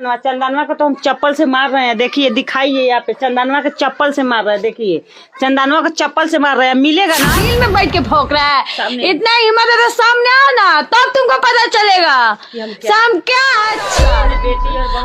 चंदनवा को तो हम चप्पल से मार रहे हैं, देखिए दिखाइए यहाँ पे चंदनवा के चप्पल से मार रहे हैं, देखिए चंदनवा को चप्पल से मार रहे हैं। मिलेगा ना? दिल में बैठ के भौंक रहा है, इतना हिम्मत है तो सामने आओ ना, तब तुमको पता चलेगा शाम क्या है।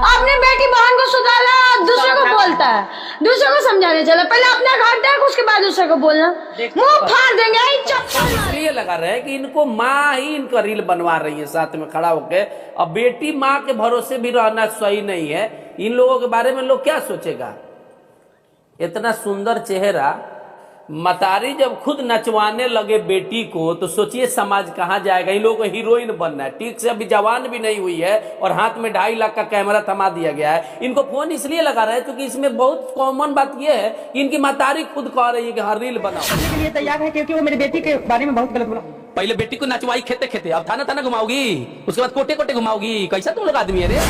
अपनी बेटी बहन को सुधारा, दूसरे को बोलता है, दूसरे को समझाने चला, पहले अपना घर देख उसके बाद दूसरे को बोलना, मुंह फाड़ देंगे। इसलिए लगा रहे कि इनको माँ ही इनका रील बनवा रही है साथ में खड़ा होके। अब बेटी माँ के भरोसे भी रहना सही नहीं है। इन लोगों के बारे में लोग क्या सोचेगा? इतना सुंदर चेहरा, मतारी जब खुद नचवाने लगे बेटी को तो सोचिए समाज कहाँ जाएगा। इन लोगों को हीरोइन बनना है, ठीक से अभी जवान भी नहीं हुई है और हाथ में 2.5 लाख का कैमरा थमा दिया गया है। इनको फोन इसलिए लगा रहे हैं क्योंकि इसमें बहुत कॉमन बात यह है कि इनकी मतारी खुद कह रही है कि हाँ रील बनाओ के लिए तैयार है क्योंकि वो मेरी बेटी के बारे में बहुत गलत बोला। पहले बेटी को नचवाई खेते खेते, अब थाना थाना घुमाओगी, उसके बाद कोटे कोटे घुमाओगी। कैसा तुम लोग आदमी है रे?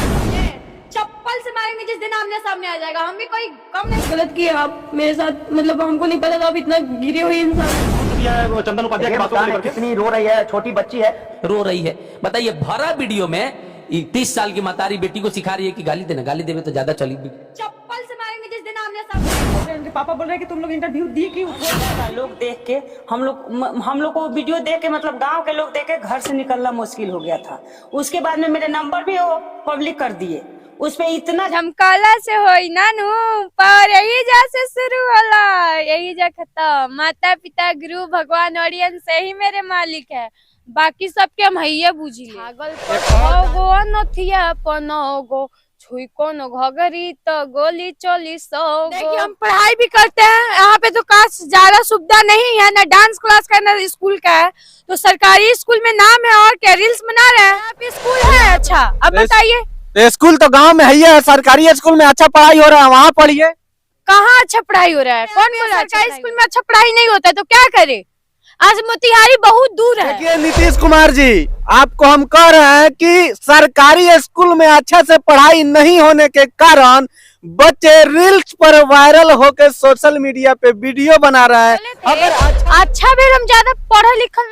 चप्पल से मारेंगे जिस दिन आमने सामने आ जाएगा। हम भी कोई कम नहीं। गलत किए आप मेरे साथ, मतलब हमको नहीं पता था आप इतना गिरे हुए इंसान। चंदन उपाध्याय की बातों को लेकर कितनी रो रही है, छोटी बच्ची है, रो रही है। बताइए, भरा वीडियो में 30 साल की मतारी बेटी को सिखा रही है कि गाली देना, गाली देवे तो ज्यादा चलेगी। चप्पल से मारेंगे जिस दिन आमने सामने। उनके पापा बोल रहे हैं कि तुम लोग इंटरव्यू दिए कि लोग देख के हम लोग को वीडियो देख के, मतलब गांव के लोग देख के घर से निकलना मुश्किल हो गया था। उसके बाद में मेरे नंबर भी वो पब्लिक कर दिए, उस पे इतना झमकाला से होई नानू पर यही जा से शुरू होला, यही जा खत्म। माता पिता गुरु भगवान ऑडियंस से ही मेरे मालिक है, बाकी सबके हम हैया बुझी ले। पागल गो नथिया पनोगो छुई कोनो घगरी तो गोली चोली सो। देखिए हम पढ़ाई भी करते हैं, यहाँ पे तो काश ज्यादा सुविधा नहीं है, ना डांस क्लास का ना स्कूल का है, तो सरकारी स्कूल में नाम है और क्या रील्स बना रहे हैं। यहाँ पे स्कूल है अच्छा, अब बताइए। स्कूल तो गांव में है, सरकारी स्कूल में अच्छा पढ़ाई हो रहा है, वहाँ पढ़िए। कहाँ अच्छा पढ़ाई हो रहा है? कौन बोल रहा है सरकारी स्कूल में अच्छा पढ़ाई नहीं होता है? तो क्या करे, आज मोतिहारी बहुत दूर है। देखिए नीतीश कुमार जी, आपको हम कह रहे हैं कि सरकारी स्कूल में अच्छा से पढ़ाई नहीं होने के कारण बच्चे रील्स पर वायरल होकर सोशल मीडिया पे वीडियो बना रहे हैं। अगर अच्छा भी हम ज्यादा पढ़ा लिखा